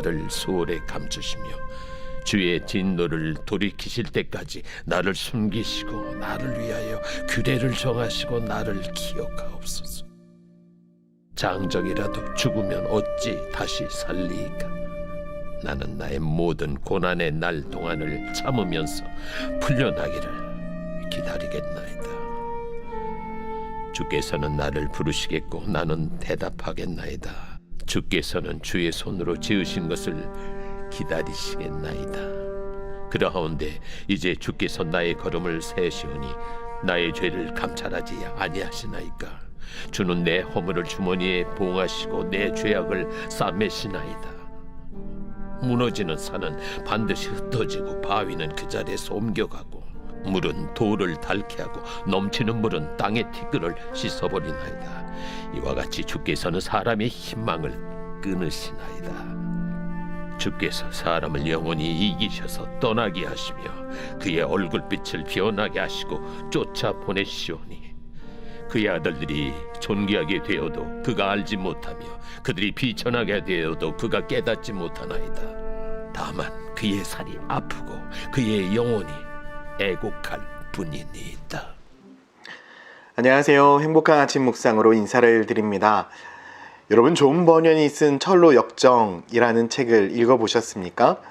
나를 수월에 감추시며 주의 진노를 돌이키실 때까지 나를 숨기시고 나를 위하여 규례를 정하시고 나를 기억하옵소서. 장정이라도 죽으면 어찌 다시 살리이까? 나는 나의 모든 고난의 날 동안을 참으면서 풀려나기를 기다리겠나이다. 주께서는 나를 부르시겠고 나는 대답하겠나이다. 주께서는 주의 손으로 지으신 것을 기다리시겠나이다. 그러하온데 이제 주께서 나의 걸음을 세시오니 나의 죄를 감찰하지 아니하시나이까? 주는 내 허물을 주머니에 봉하시고 내 죄악을 싸매시나이다. 무너지는 산은 반드시 흩어지고 바위는 그 자리에서 옮겨가고 물은 돌을 닳게 하고 넘치는 물은 땅의 티끌을 씻어버리나이다. 이와 같이 주께서는 사람의 희망을 끊으시나이다. 주께서 사람을 영원히 이기셔서 떠나게 하시며 그의 얼굴빛을 변하게 하시고 쫓아보내시오니 그의 아들들이 존귀하게 되어도 그가 알지 못하며 그들이 비천하게 되어도 그가 깨닫지 못하나이다. 다만 그의 살이 아프고 그의 영혼이 애곡할 뿐이니이다. 안녕하세요. 행복한 아침 묵상으로 인사를 드립니다. 여러분, 존 버년이 쓴 철로 역정이라는 책을 읽어보셨습니까?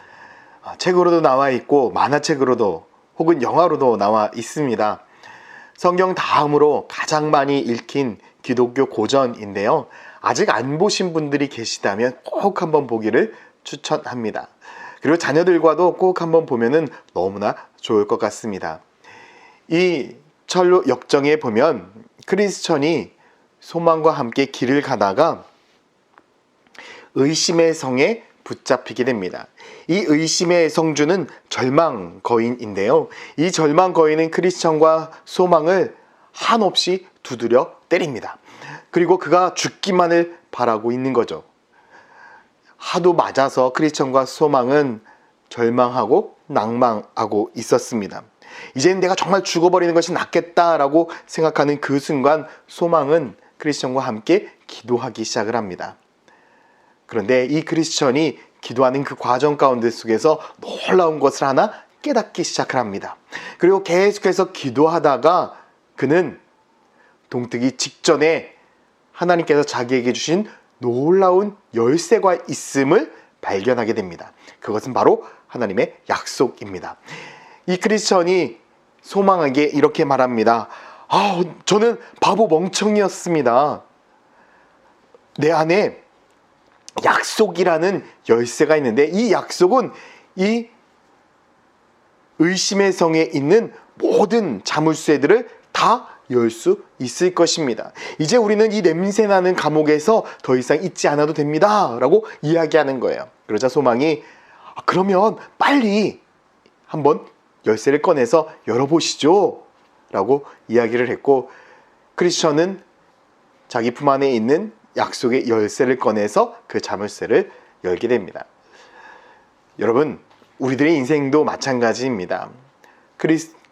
책으로도 나와 있고 만화책으로도 혹은 영화로도 나와 있습니다. 성경 다음으로 가장 많이 읽힌 기독교 고전인데요. 아직 안 보신 분들이 계시다면 꼭 한번 보기를 추천합니다. 그리고 자녀들과도 꼭 한번 보면은 너무나 좋을 것 같습니다. 이 철로 역정에 보면 크리스천이 소망과 함께 길을 가다가 의심의 성에 붙잡히게 됩니다. 이 의심의 성주는 절망 거인인데요. 이 절망 거인은 크리스천과 소망을 한없이 두드려 때립니다. 그리고 그가 죽기만을 바라고 있는 거죠. 하도 맞아서 크리스천과 소망은 절망하고 낭망하고 있었습니다. 이제는 내가 정말 죽어버리는 것이 낫겠다라고 생각하는 그 순간 소망은 크리스천과 함께 기도하기 시작을 합니다. 그런데 이 크리스천이 기도하는 그 과정 가운데 속에서 놀라운 것을 하나 깨닫기 시작을 합니다. 그리고 계속해서 기도하다가 그는 동트기 직전에 하나님께서 자기에게 주신 놀라운 열쇠가 있음을 발견하게 됩니다. 그것은 바로 하나님의 약속입니다. 이 크리스천이 소망에게 이렇게 말합니다. 저는 바보 멍청이었습니다. 내 안에 약속이라는 열쇠가 있는데 이 약속은 이 의심의 성에 있는 모든 자물쇠들을 다 열 수 있을 것입니다. 이제 우리는 이 냄새나는 감옥에서 더 이상 있지 않아도 됩니다 라고 이야기하는 거예요. 그러자 소망이 그러면 빨리 한번 열쇠를 꺼내서 열어보시죠 라고 이야기를 했고, 크리스천은 자기 품 안에 있는 약속의 열쇠를 꺼내서 그 자물쇠를 열게 됩니다. 여러분, 우리들의 인생도 마찬가지입니다.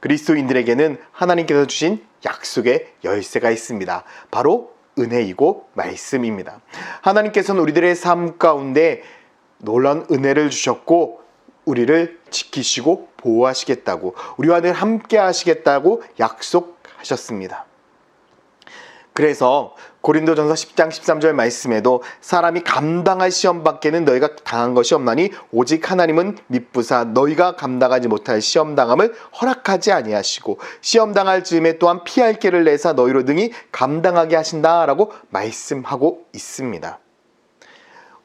그리스도인들에게는 하나님께서 주신 약속의 열쇠가 있습니다. 바로 은혜이고 말씀입니다. 하나님께서는 우리들의 삶 가운데 놀라운 은혜를 주셨고 우리를 지키시고 보호하시겠다고, 우리와 늘 함께 하시겠다고 약속하셨습니다. 그래서 고린도전서 10장 13절 말씀에도 사람이 감당할 시험 밖에는 너희가 당한 것이 없나니 오직 하나님은 미쁘사 너희가 감당하지 못할 시험 당함을 허락하지 아니하시고 시험 당할 즈음에 또한 피할 길을 내사 너희로 능히 감당하게 하신다라고 말씀하고 있습니다.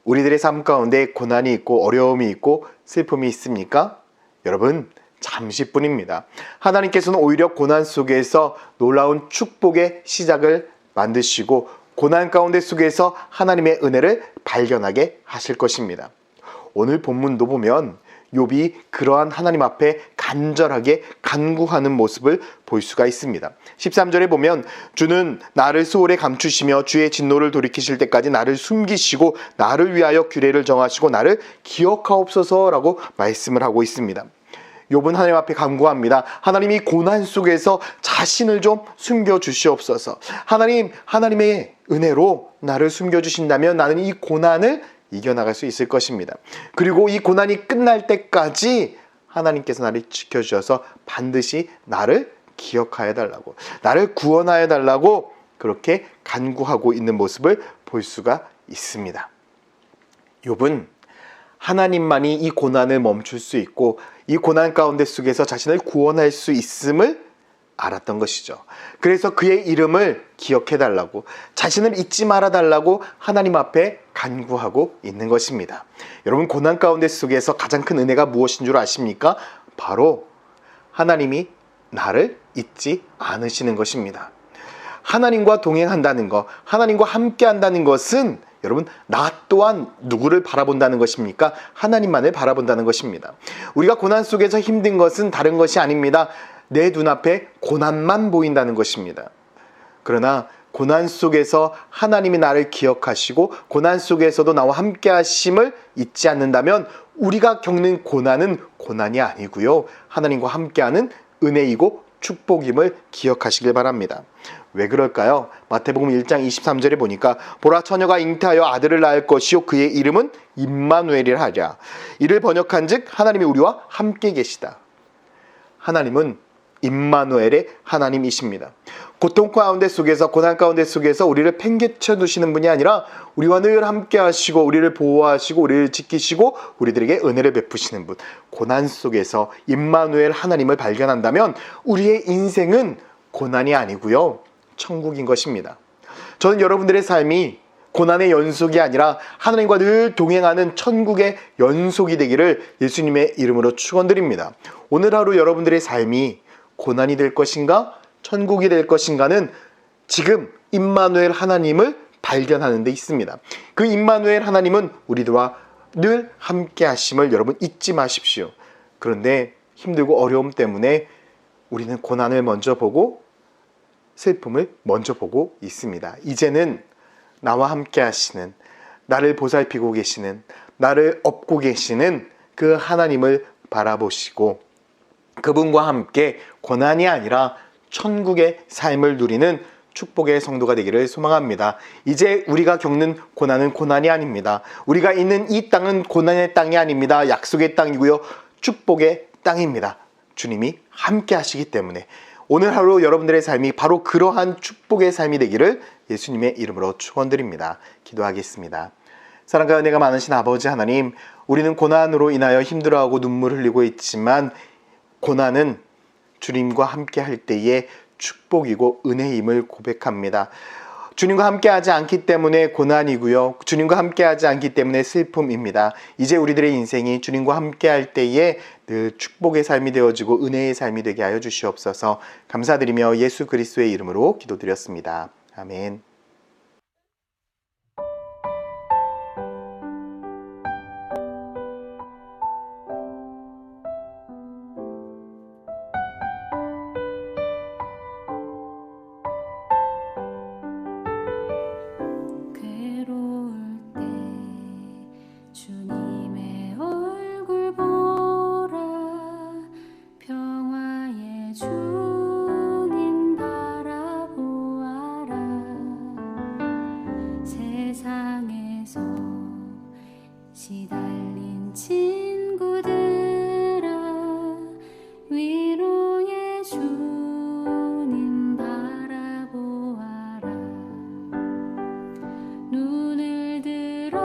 우리들의 삶 가운데 고난이 있고 어려움이 있고 슬픔이 있습니까? 여러분, 잠시뿐입니다. 하나님께서는 오히려 고난 속에서 놀라운 축복의 시작을 만드시고 고난 가운데 속에서 하나님의 은혜를 발견하게 하실 것입니다. 오늘 본문도 보면 욥이 그러한 하나님 앞에 간절하게 간구하는 모습을 볼 수가 있습니다. 13절에 보면 주는 나를 수월에 감추시며 주의 진노를 돌이키실 때까지 나를 숨기시고 나를 위하여 규례를 정하시고 나를 기억하옵소서라고 말씀을 하고 있습니다. 욥은 하나님 앞에 간구합니다. 하나님이 고난 속에서 자신을 좀 숨겨주시옵소서. 하나님의 은혜로 나를 숨겨주신다면 나는 이 고난을 이겨나갈 수 있을 것입니다. 그리고 이 고난이 끝날 때까지 하나님께서 나를 지켜주셔서 반드시 나를 기억하여 달라고, 나를 구원하여 달라고 그렇게 간구하고 있는 모습을 볼 수가 있습니다. 욥은 하나님만이 이 고난을 멈출 수 있고 이 고난 가운데 속에서 자신을 구원할 수 있음을 알았던 것이죠. 그래서 그의 이름을 기억해 달라고, 자신을 잊지 말아 달라고 하나님 앞에 간구하고 있는 것입니다. 여러분, 고난 가운데 속에서 가장 큰 은혜가 무엇인 줄 아십니까? 바로 하나님이 나를 잊지 않으시는 것입니다. 하나님과 동행한다는 것, 하나님과 함께 한다는 것은 여러분, 나 또한 누구를 바라본다는 것입니까? 하나님만을 바라본다는 것입니다. 우리가 고난 속에서 힘든 것은 다른 것이 아닙니다. 내 눈앞에 고난만 보인다는 것입니다. 그러나 고난 속에서 하나님이 나를 기억하시고 고난 속에서도 나와 함께 하심을 잊지 않는다면 우리가 겪는 고난은 고난이 아니고요, 하나님과 함께하는 은혜이고 축복임을 기억하시길 바랍니다. 왜 그럴까요? 마태복음 1장 23절에 보니까 보라, 처녀가 잉태하여 아들을 낳을 것이요 그의 이름은 임마누엘이라 하랴. 이를 번역한즉 하나님이 우리와 함께 계시다. 하나님은 임마누엘의 하나님이십니다. 고통 가운데 속에서, 고난 가운데 속에서 우리를 팽개쳐 두시는 분이 아니라 우리와 늘 함께 하시고 우리를 보호하시고 우리를 지키시고 우리들에게 은혜를 베푸시는 분, 고난 속에서 임마누엘 하나님을 발견한다면 우리의 인생은 고난이 아니고요, 천국인 것입니다. 저는 여러분들의 삶이 고난의 연속이 아니라 하나님과 늘 동행하는 천국의 연속이 되기를 예수님의 이름으로 축원드립니다. 오늘 하루 여러분들의 삶이 고난이 될 것인가 천국이 될 것인가는 지금 임마누엘 하나님을 발견하는 데 있습니다. 그 임마누엘 하나님은 우리들과 늘 함께 하심을 여러분 잊지 마십시오. 그런데 힘들고 어려움 때문에 우리는 고난을 먼저 보고 슬픔을 먼저 보고 있습니다. 이제는 나와 함께 하시는, 나를 보살피고 계시는, 나를 업고 계시는 그 하나님을 바라보시고 그분과 함께 고난이 아니라 천국의 삶을 누리는 축복의 성도가 되기를 소망합니다. 이제 우리가 겪는 고난은 고난이 아닙니다. 우리가 있는 이 땅은 고난의 땅이 아닙니다. 약속의 땅이고요, 축복의 땅입니다. 주님이 함께 하시기 때문에 오늘 하루 여러분들의 삶이 바로 그러한 축복의 삶이 되기를 예수님의 이름으로 축원드립니다. 기도하겠습니다. 사랑과 은혜가 많으신 아버지 하나님, 우리는 고난으로 인하여 힘들어하고 눈물 흘리고 있지만 고난은 주님과 함께 할 때의 축복이고 은혜임을 고백합니다. 주님과 함께 하지 않기 때문에 고난이고요, 주님과 함께 하지 않기 때문에 슬픔입니다. 이제 우리들의 인생이 주님과 함께 할 때에 늘 축복의 삶이 되어지고 은혜의 삶이 되게 하여 주시옵소서. 감사드리며 예수 그리스도의 이름으로 기도드렸습니다. 아멘.